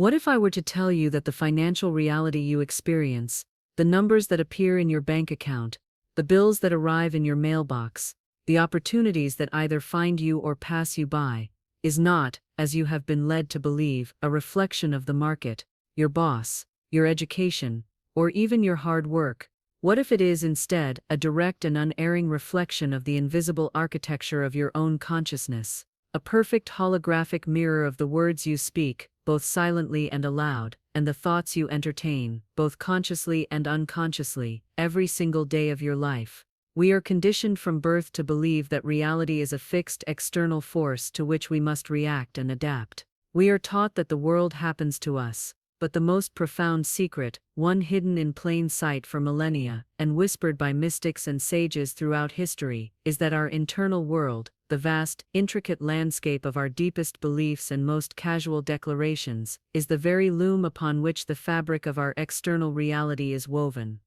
What if I were to tell you that the financial reality you experience, the numbers that appear in your bank account, the bills that arrive in your mailbox, the opportunities that either find you or pass you by, is not, as you have been led to believe, a reflection of the market, your boss, your education, or even your hard work? What if it is instead a direct and unerring reflection of the invisible architecture of your own consciousness, a perfect holographic mirror of the words you speak, both silently and aloud, and the thoughts you entertain, both consciously and unconsciously, every single day of your life? We are conditioned from birth to believe that reality is a fixed external force to which we must react and adapt. We are taught that the world happens to us, but the most profound secret, one hidden in plain sight for millennia, and whispered by mystics and sages throughout history, is that our internal world, the vast, intricate landscape of our deepest beliefs and most casual declarations, is the very loom upon which the fabric of our external reality is woven.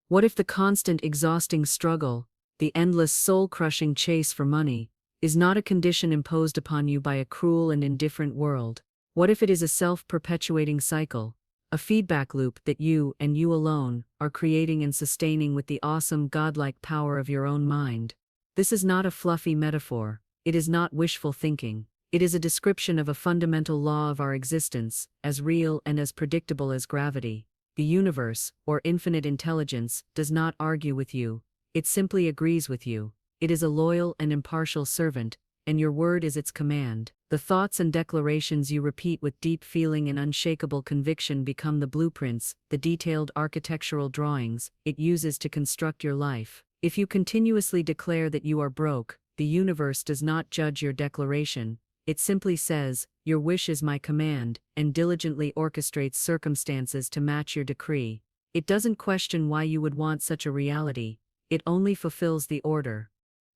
What if the constant exhausting struggle, the endless soul-crushing chase for money, is not a condition imposed upon you by a cruel and indifferent world? What if it is a self-perpetuating cycle, a feedback loop that you, and you alone, are creating and sustaining with the awesome godlike power of your own mind? This is not a fluffy metaphor. It is not wishful thinking. It is a description of a fundamental law of our existence, as real and as predictable as gravity. The universe, or infinite intelligence, does not argue with you. It simply agrees with you. It is a loyal and impartial servant, and your word is its command. The thoughts and declarations you repeat with deep feeling and unshakable conviction become the blueprints, the detailed architectural drawings it uses to construct your life. If you continuously declare that you are broke, the universe does not judge your declaration. It simply says, "Your wish is my command," and diligently orchestrates circumstances to match your decree. It doesn't question why you would want such a reality. It only fulfills the order.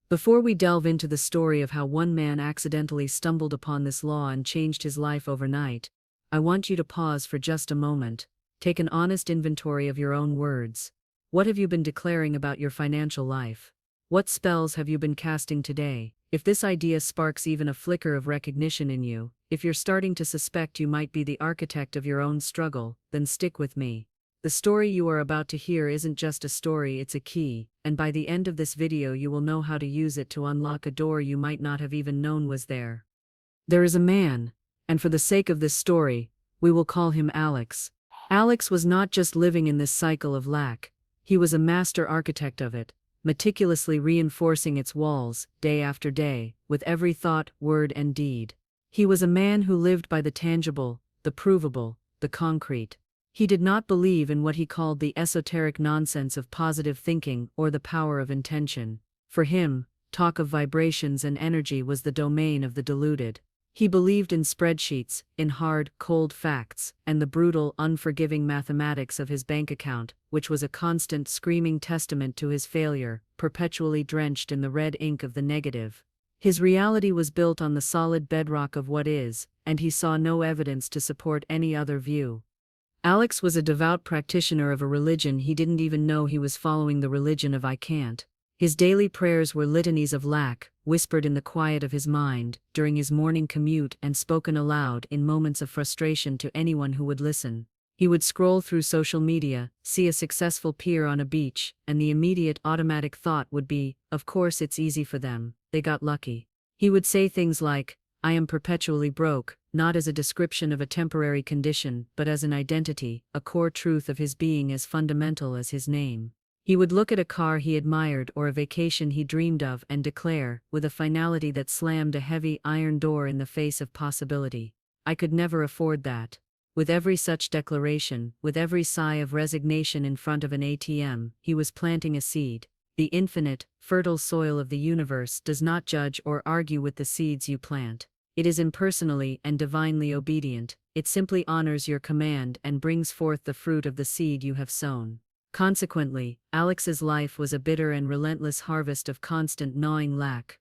Before we delve into the story of how one man accidentally stumbled upon this law and changed his life overnight, I want you to pause for just a moment. Take an honest inventory of your own words. What have you been declaring about your financial life? What spells have you been casting today? If this idea sparks even a flicker of recognition in you, if you're starting to suspect you might be the architect of your own struggle, then stick with me. The story you are about to hear isn't just a story, it's a key, and by the end of this video you will know how to use it to unlock a door you might not have even known was there. There is a man, and for the sake of this story, we will call him Alex. Alex was not just living in this cycle of lack, he was a master architect of it, meticulously reinforcing its walls, day after day, with every thought, word, and deed. He was a man who lived by the tangible, the provable, the concrete. He did not believe in what he called the esoteric nonsense of positive thinking or the power of intention. For him, talk of vibrations and energy was the domain of the deluded. He believed in spreadsheets, in hard, cold facts, and the brutal, unforgiving mathematics of his bank account, which was a constant, screaming testament to his failure, perpetually drenched in the red ink of the negative. His reality was built on the solid bedrock of what is, and he saw no evidence to support any other view. Alex was a devout practitioner of a religion he didn't even know he was following, the religion of I can't. His daily prayers were litanies of lack, whispered in the quiet of his mind, during his morning commute and spoken aloud in moments of frustration to anyone who would listen. He would scroll through social media, see a successful peer on a beach, and the immediate automatic thought would be, of course it's easy for them, they got lucky. He would say things like, "I am perpetually broke," not as a description of a temporary condition, but as an identity, a core truth of his being as fundamental as his name. He would look at a car he admired or a vacation he dreamed of and declare, with a finality that slammed a heavy iron door in the face of possibility, "I could never afford that." With every such declaration, with every sigh of resignation in front of an ATM, he was planting a seed. The infinite, fertile soil of the universe does not judge or argue with the seeds you plant. It is impersonally and divinely obedient. It simply honors your command and brings forth the fruit of the seed you have sown. Consequently, Alex's life was a bitter and relentless harvest of constant gnawing lack.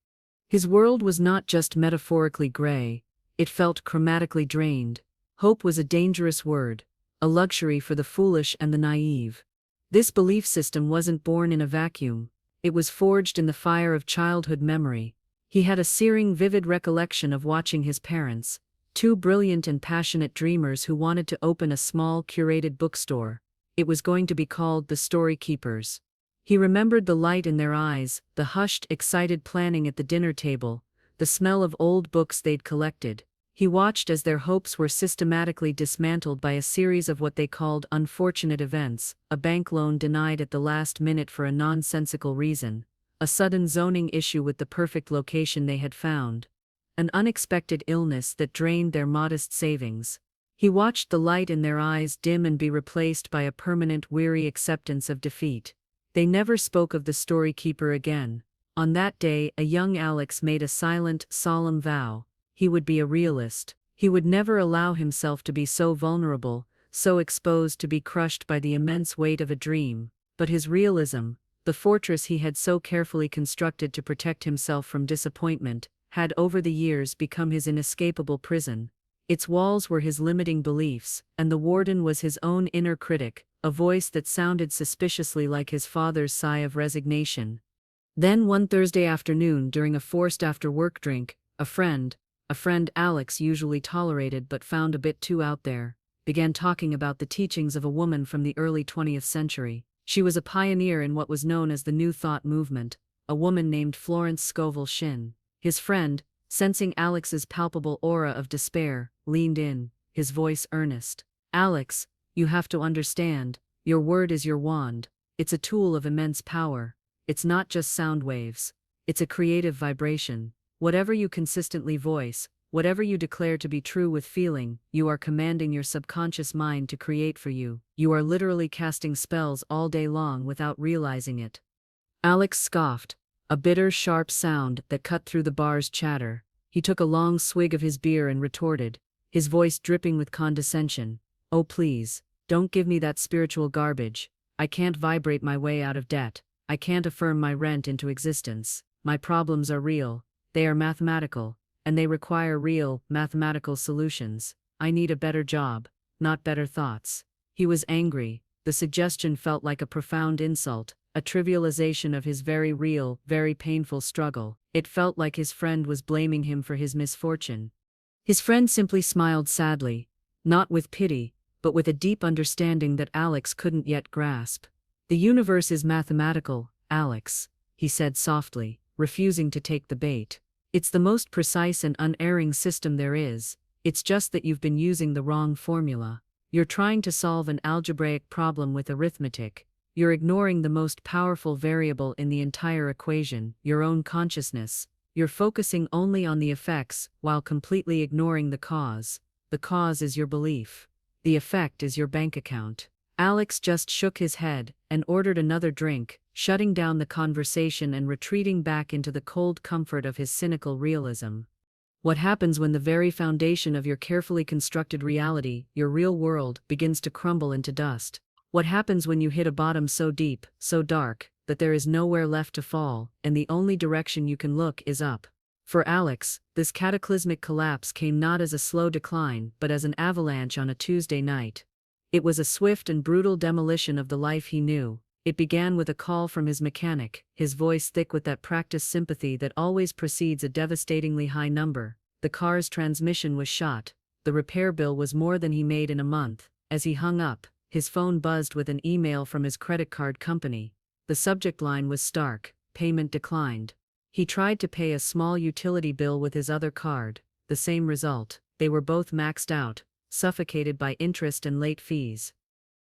His world was not just metaphorically gray, it felt chromatically drained. Hope was a dangerous word, a luxury for the foolish and the naive. This belief system wasn't born in a vacuum. It was forged in the fire of childhood memory. He had a searing, vivid recollection of watching his parents, Two brilliant and passionate dreamers who wanted to open a small, curated bookstore. It was going to be called The Story Keepers. He remembered the light in their eyes, the hushed, excited planning at the dinner table, the smell of old books they'd collected. He watched as their hopes were systematically dismantled by a series of what they called unfortunate events: a bank loan denied at the last minute for a nonsensical reason, a sudden zoning issue with the perfect location they had found, an unexpected illness that drained their modest savings. He watched the light in their eyes dim and be replaced by a permanent, weary acceptance of defeat. They never spoke of the story keeper again. On that day, a young Alex made a silent, solemn vow. He would be a realist. He would never allow himself to be so vulnerable, so exposed to be crushed by the immense weight of a dream. But his realism, the fortress he had so carefully constructed to protect himself from disappointment, had over the years become his inescapable prison. Its walls were his limiting beliefs, and the warden was his own inner critic, a voice that sounded suspiciously like his father's sigh of resignation. Then one Thursday afternoon, during a forced after-work drink, a friend Alex usually tolerated but found a bit too out there, began talking about the teachings of a woman from the early 20th century. She was a pioneer in what was known as the New Thought movement, a woman named Florence Scovel Shinn. His friend, sensing Alex's palpable aura of despair, leaned in, his voice earnest. "Alex, you have to understand, your word is your wand. It's a tool of immense power. It's not just sound waves. It's a creative vibration. Whatever you consistently voice, whatever you declare to be true with feeling, you are commanding your subconscious mind to create for you. You are literally casting spells all day long without realizing it." Alex scoffed, a bitter, sharp sound that cut through the bar's chatter. He took a long swig of his beer and retorted, his voice dripping with condescension. "Oh please, don't give me that spiritual garbage. I can't vibrate my way out of debt. I can't affirm my rent into existence. My problems are real. They are mathematical, and they require real, mathematical solutions. I need a better job, not better thoughts." He was angry. The suggestion felt like a profound insult, a trivialization of his very real, very painful struggle. It felt like his friend was blaming him for his misfortune. His friend simply smiled sadly, not with pity, but with a deep understanding that Alex couldn't yet grasp. "The universe is mathematical, Alex," he said softly, refusing to take the bait. "It's the most precise and unerring system there is. It's just that you've been using the wrong formula. You're trying to solve an algebraic problem with arithmetic. You're ignoring the most powerful variable in the entire equation, your own consciousness. You're focusing only on the effects, while completely ignoring the cause. The cause is your belief. The effect is your bank account." Alex just shook his head and ordered another drink, shutting down the conversation and retreating back into the cold comfort of his cynical realism. What happens when the very foundation of your carefully constructed reality, your real world, begins to crumble into dust? What happens when you hit a bottom so deep, so dark, that there is nowhere left to fall, and the only direction you can look is up? For Alex, this cataclysmic collapse came not as a slow decline but as an avalanche on a Tuesday night. It was a swift and brutal demolition of the life he knew. It began with a call from his mechanic, his voice thick with that practiced sympathy that always precedes a devastatingly high number. The car's transmission was shot. The repair bill was more than he made in a month. As he hung up, his phone buzzed with an email from his credit card company. The subject line was stark: payment declined. He tried to pay a small utility bill with his other card. The same result. They were both maxed out, suffocated by interest and late fees.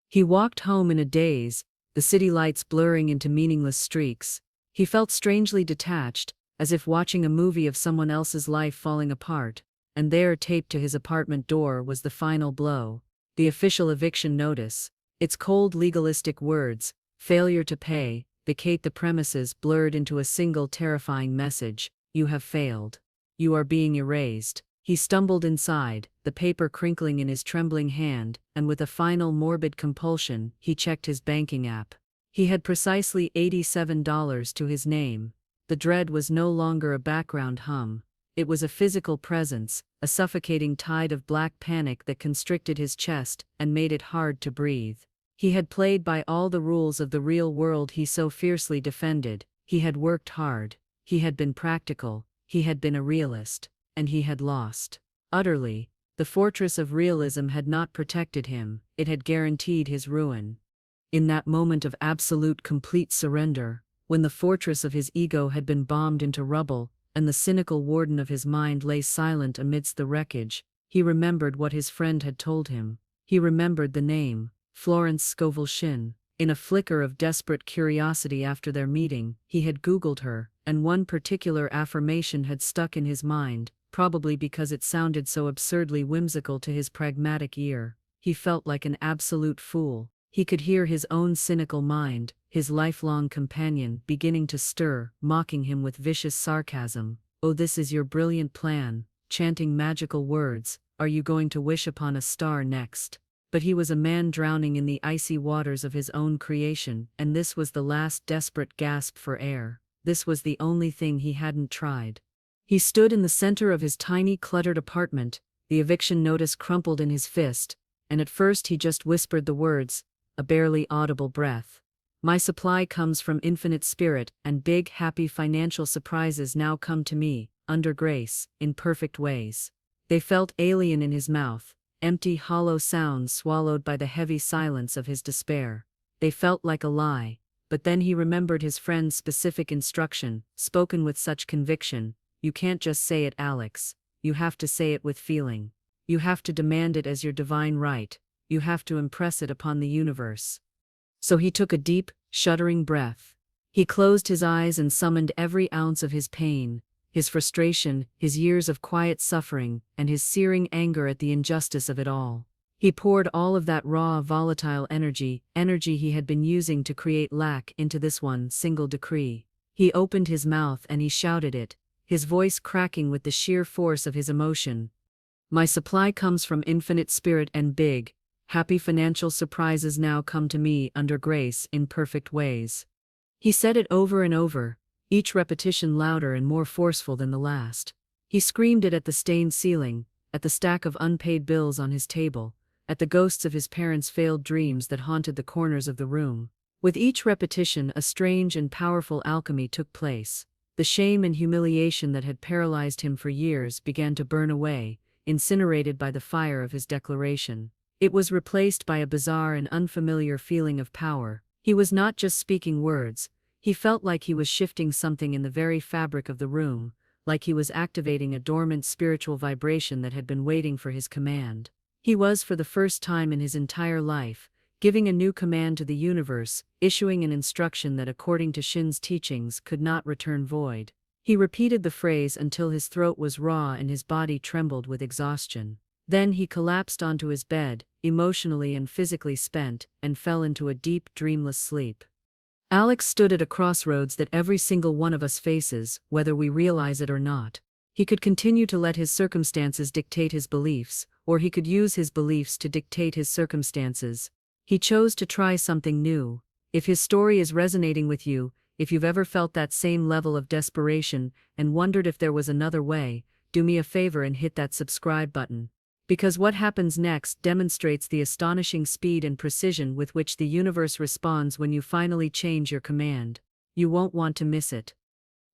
He walked home in a daze, the city lights blurring into meaningless streaks. He felt strangely detached, as if watching a movie of someone else's life falling apart. And there, taped to his apartment door, was the final blow. The official eviction notice. Its cold legalistic words, "Failure to pay, vacate the premises," blurred into a single terrifying message: "You have failed. You are being erased." He stumbled inside, the paper crinkling in his trembling hand, and with a final morbid compulsion, he checked his banking app. He had precisely $87 to his name. The dread was no longer a background hum. It was a physical presence, a suffocating tide of black panic that constricted his chest and made it hard to breathe. He had played by all the rules of the real world he so fiercely defended. He had worked hard. He had been practical. He had been a realist. And he had lost. Utterly. The fortress of realism had not protected him, it had guaranteed his ruin. In that moment of absolute complete surrender, when the fortress of his ego had been bombed into rubble, and the cynical warden of his mind lay silent amidst the wreckage, he remembered what his friend had told him. He remembered the name, Florence Scovel Shinn. In a flicker of desperate curiosity after their meeting, he had Googled her, and one particular affirmation had stuck in his mind, probably because it sounded so absurdly whimsical to his pragmatic ear. He felt like an absolute fool. He could hear his own cynical mind, his lifelong companion, beginning to stir, mocking him with vicious sarcasm. "Oh, this is your brilliant plan," chanting magical words. "Are you going to wish upon a star next?" But he was a man drowning in the icy waters of his own creation, and this was the last desperate gasp for air. This was the only thing he hadn't tried. He stood in the center of his tiny, cluttered apartment, the eviction notice crumpled in his fist, and at first he just whispered the words, a barely audible breath. "My supply comes from infinite spirit, and big, happy financial surprises now come to me, under grace, in perfect ways." They felt alien in his mouth, empty, hollow sounds swallowed by the heavy silence of his despair. They felt like a lie, but then he remembered his friend's specific instruction, spoken with such conviction. "You can't just say it, Alex. You have to say it with feeling. You have to demand it as your divine right. You have to impress it upon the universe." So he took a deep, shuddering breath. He closed his eyes and summoned every ounce of his pain, his frustration, his years of quiet suffering, and his searing anger at the injustice of it all. He poured all of that raw, volatile energy he had been using to create lack, into this one single decree. He opened his mouth and he shouted it, his voice cracking with the sheer force of his emotion. "My supply comes from infinite spirit, and big, happy financial surprises now come to me under grace in perfect ways." He said it over and over, each repetition louder and more forceful than the last. He screamed it at the stained ceiling, at the stack of unpaid bills on his table, at the ghosts of his parents' failed dreams that haunted the corners of the room. With each repetition, a strange and powerful alchemy took place. The shame and humiliation that had paralyzed him for years began to burn away, incinerated by the fire of his declaration. It was replaced by a bizarre and unfamiliar feeling of power. He was not just speaking words, he felt like he was shifting something in the very fabric of the room, like he was activating a dormant spiritual vibration that had been waiting for his command. He was, for the first time in his entire life, giving a new command to the universe, issuing an instruction that, according to Shinn's teachings, could not return void. He repeated the phrase until his throat was raw and his body trembled with exhaustion. Then he collapsed onto his bed, emotionally and physically spent, and fell into a deep, dreamless sleep. Alex stood at a crossroads that every single one of us faces, whether we realize it or not. He could continue to let his circumstances dictate his beliefs, or he could use his beliefs to dictate his circumstances. He chose to try something new. If his story is resonating with you, if you've ever felt that same level of desperation and wondered if there was another way, do me a favor and hit that subscribe button. Because what happens next demonstrates the astonishing speed and precision with which the universe responds when you finally change your command. You won't want to miss it.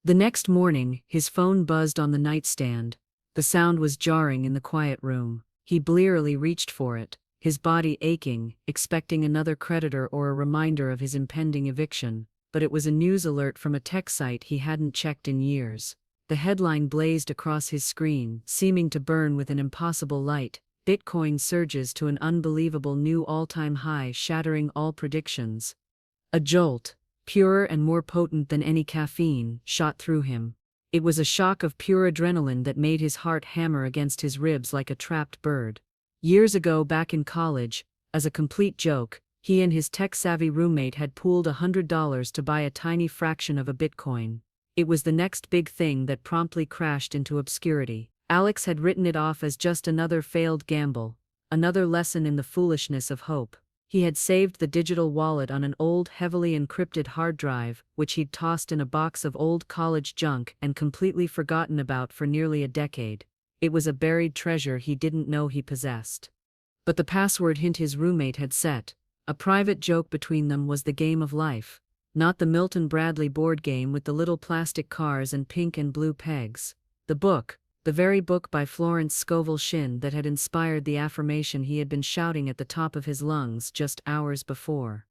The next morning, his phone buzzed on the nightstand. The sound was jarring in the quiet room. He blearily reached for it, his body aching, expecting another creditor or a reminder of his impending eviction. But it was a news alert from a tech site he hadn't checked in years. The headline blazed across his screen, seeming to burn with an impossible light. "Bitcoin surges to an unbelievable new all-time high, shattering all predictions." A jolt, purer and more potent than any caffeine, shot through him. It was a shock of pure adrenaline that made his heart hammer against his ribs like a trapped bird. Years ago, back in college, as a complete joke, he and his tech-savvy roommate had pooled $100 to buy a tiny fraction of a Bitcoin. It was the next big thing that promptly crashed into obscurity. Alex had written it off as just another failed gamble, another lesson in the foolishness of hope. He had saved the digital wallet on an old, heavily encrypted hard drive, which he'd tossed in a box of old college junk and completely forgotten about for nearly a decade. It was a buried treasure he didn't know he possessed. But the password hint his roommate had set, a private joke between them, was the game of life. Not the Milton Bradley board game with the little plastic cars and pink and blue pegs. The book, the very book by Florence Scovel Shinn that had inspired the affirmation he had been shouting at the top of his lungs just hours before.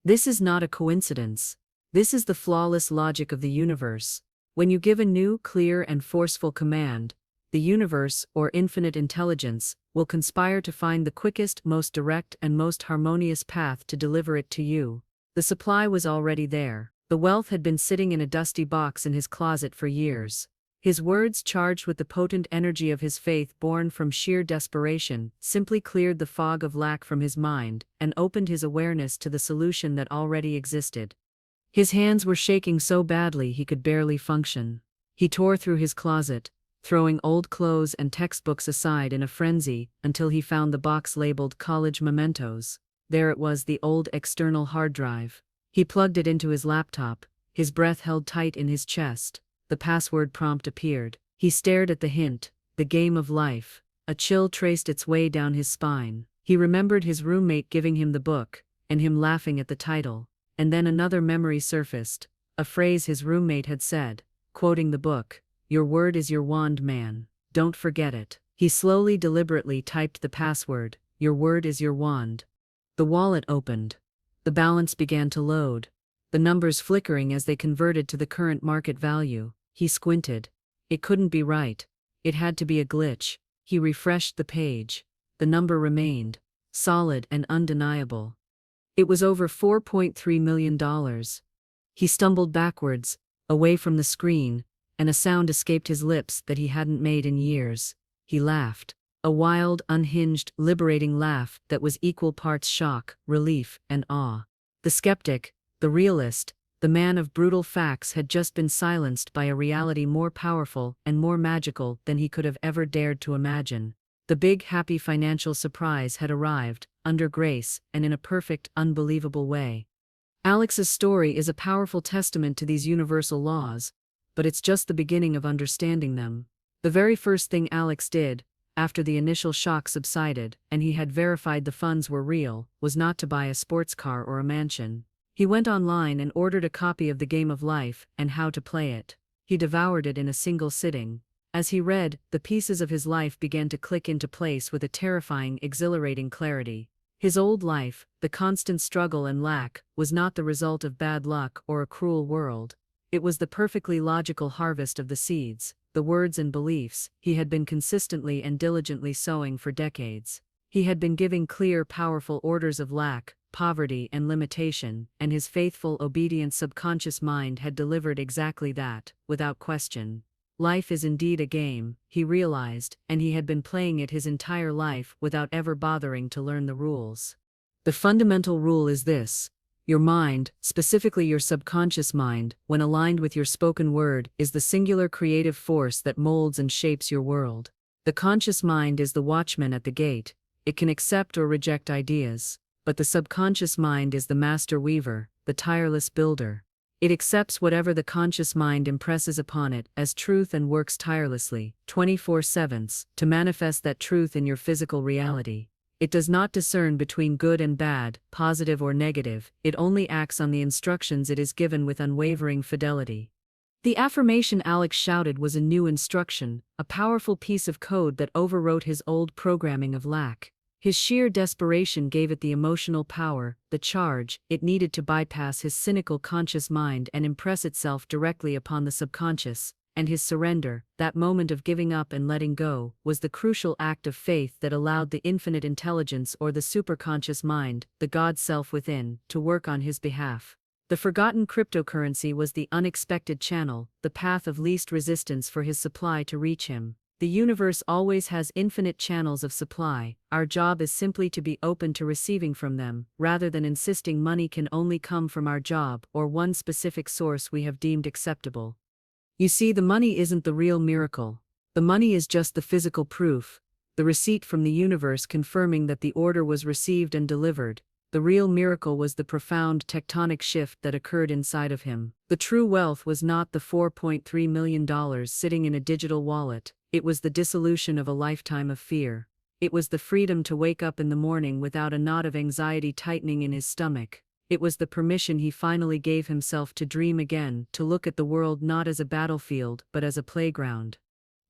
This is not a coincidence. This is the flawless logic of the universe. When you give a new, clear, and forceful command, the universe, or infinite intelligence, will conspire to find the quickest, most direct, and most harmonious path to deliver it to you. The supply was already there. The wealth had been sitting in a dusty box in his closet for years. His words, charged with the potent energy of his faith born from sheer desperation, simply cleared the fog of lack from his mind and opened his awareness to the solution that already existed. His hands were shaking so badly he could barely function. He tore through his closet, throwing old clothes and textbooks aside in a frenzy until he found the box labeled College Mementos. There it was, the old external hard drive. He plugged it into his laptop, his breath held tight in his chest. The password prompt appeared. He stared at the hint, the game of life. A chill traced its way down his spine. He remembered his roommate giving him the book, and him laughing at the title. And then another memory surfaced, a phrase his roommate had said, quoting the book, "Your word is your wand, man. Don't forget it." He slowly, deliberately typed the password, "Your word is your wand." The wallet opened. The balance began to load, the numbers flickering as they converted to the current market value. He squinted. It couldn't be right. It had to be a glitch. He refreshed the page. The number remained, solid and undeniable. It was over $4.3 million. He stumbled backwards, away from the screen, and a sound escaped his lips that he hadn't made in years. He laughed. A wild, unhinged, liberating laugh that was equal parts shock, relief, and awe. The skeptic, the realist, the man of brutal facts had just been silenced by a reality more powerful and more magical than he could have ever dared to imagine. The big, happy financial surprise had arrived, under grace, and in a perfect, unbelievable way. Alex's story is a powerful testament to these universal laws, but it's just the beginning of understanding them. The very first thing Alex did, after the initial shock subsided and he had verified the funds were real, was not to buy a sports car or a mansion. He went online and ordered a copy of The Game of Life and How to Play It. He devoured it in a single sitting. As he read, the pieces of his life began to click into place with a terrifying, exhilarating clarity. His old life, the constant struggle and lack, was not the result of bad luck or a cruel world. It was the perfectly logical harvest of the seeds, the words and beliefs he had been consistently and diligently sowing for decades. He had been giving clear, powerful orders of lack, poverty, and limitation, and his faithful, obedient subconscious mind had delivered exactly that, without question. Life is indeed a game, he realized, and he had been playing it his entire life without ever bothering to learn the rules. The fundamental rule is this: your mind, specifically your subconscious mind, when aligned with your spoken word, is the singular creative force that molds and shapes your world. The conscious mind is the watchman at the gate. It can accept or reject ideas, but the subconscious mind is the master weaver, the tireless builder. It accepts whatever the conscious mind impresses upon it as truth and works tirelessly, 24/7, to manifest that truth in your physical reality. It does not discern between good and bad, positive or negative. It only acts on the instructions it is given with unwavering fidelity. The affirmation Alex shouted was a new instruction, a powerful piece of code that overwrote his old programming of lack. His sheer desperation gave it the emotional power, the charge, it needed to bypass his cynical conscious mind and impress itself directly upon the subconscious. And his surrender, that moment of giving up and letting go, was the crucial act of faith that allowed the infinite intelligence or the superconscious mind, the God self within, to work on his behalf. The forgotten cryptocurrency was the unexpected channel, the path of least resistance for his supply to reach him. The universe always has infinite channels of supply. Our job is simply to be open to receiving from them, rather than insisting money can only come from our job or one specific source we have deemed acceptable. You see, the money isn't the real miracle. The money is just the physical proof, the receipt from the universe confirming that the order was received and delivered. The real miracle was the profound tectonic shift that occurred inside of him. The true wealth was not the $4.3 million sitting in a digital wallet. It was the dissolution of a lifetime of fear. It was the freedom to wake up in the morning without a knot of anxiety tightening in his stomach. It was the permission he finally gave himself to dream again, to look at the world not as a battlefield but as a playground.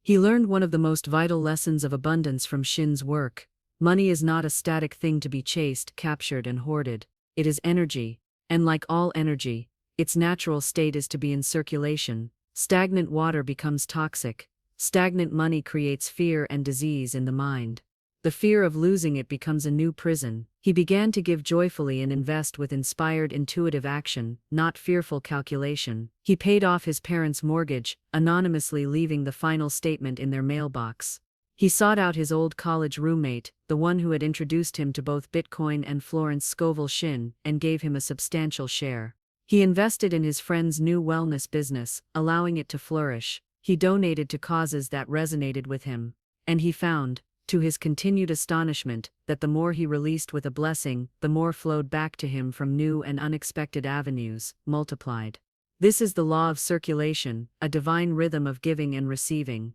He learned one of the most vital lessons of abundance from Shinn's work. Money is not a static thing to be chased, captured, and hoarded. It is energy, and like all energy, its natural state is to be in circulation. Stagnant water becomes toxic. Stagnant money creates fear and disease in the mind. The fear of losing it becomes a new prison. He began to give joyfully and invest with inspired intuitive action, not fearful calculation. He paid off his parents' mortgage, anonymously leaving the final statement in their mailbox. He sought out his old college roommate, the one who had introduced him to both Bitcoin and Florence Scovel Shinn, and gave him a substantial share. He invested in his friend's new wellness business, allowing it to flourish. He donated to causes that resonated with him. And he found, to his continued astonishment, that the more he released with a blessing, the more flowed back to him from new and unexpected avenues, multiplied. This is the law of circulation, a divine rhythm of giving and receiving.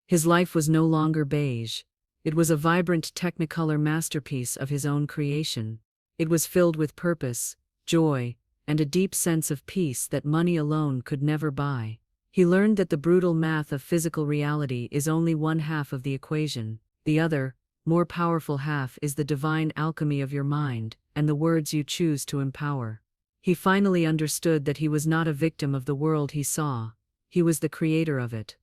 His life was no longer beige. It was a vibrant technicolor masterpiece of his own creation. It was filled with purpose, joy, and a deep sense of peace that money alone could never buy. He learned that the brutal math of physical reality is only one half of the equation. The other, more powerful half is the divine alchemy of your mind and the words you choose to empower. He finally understood that he was not a victim of the world he saw. He was the creator of it.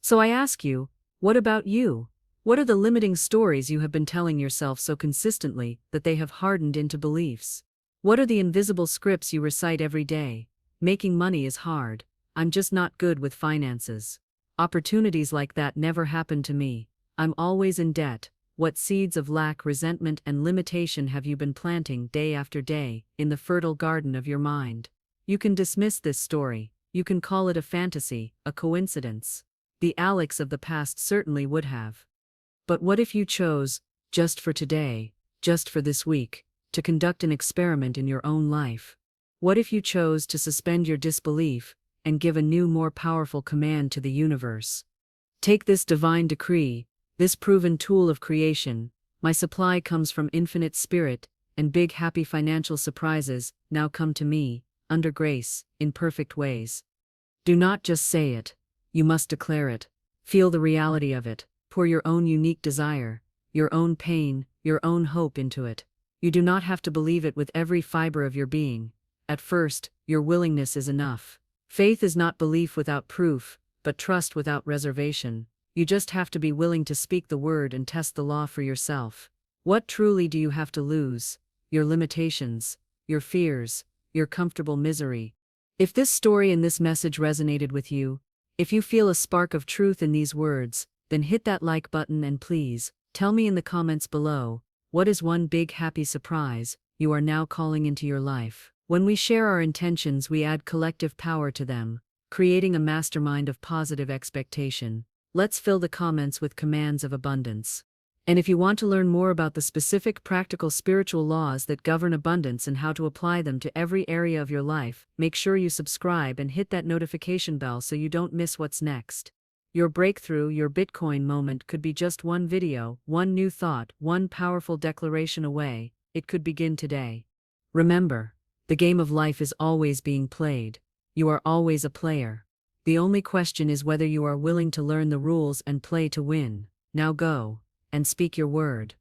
So I ask you, what about you? What are the limiting stories you have been telling yourself so consistently that they have hardened into beliefs? What are the invisible scripts you recite every day? Making money is hard. I'm just not good with finances. Opportunities like that never happen to me. I'm always in debt. What seeds of lack, resentment, and limitation have you been planting day after day in the fertile garden of your mind? You can dismiss this story. You can call it a fantasy, a coincidence. The Alex of the past certainly would have. But what if you chose, just for today, just for this week, to conduct an experiment in your own life? What if you chose to suspend your disbelief and give a new, more powerful command to the universe? Take this divine decree, this proven tool of creation. My supply comes from infinite spirit, and big happy financial surprises now come to me, under grace, in perfect ways. Do not just say it. You must declare it. Feel the reality of it. Pour your own unique desire, your own pain, your own hope into it. You do not have to believe it with every fiber of your being. At first, your willingness is enough. Faith is not belief without proof, but trust without reservation. You just have to be willing to speak the word and test the law for yourself. What truly do you have to lose? Your limitations, your fears, your comfortable misery. If this story and this message resonated with you, if you feel a spark of truth in these words, then hit that like button and please, tell me in the comments below, what is one big happy surprise you are now calling into your life? When we share our intentions, we add collective power to them, creating a mastermind of positive expectation. Let's fill the comments with commands of abundance. And if you want to learn more about the specific practical spiritual laws that govern abundance and how to apply them to every area of your life, make sure you subscribe and hit that notification bell so you don't miss what's next. Your breakthrough, your Bitcoin moment could be just one video, one new thought, one powerful declaration away. It could begin today. Remember, the game of life is always being played. You are always a player. The only question is whether you are willing to learn the rules and play to win. Now go and speak your word.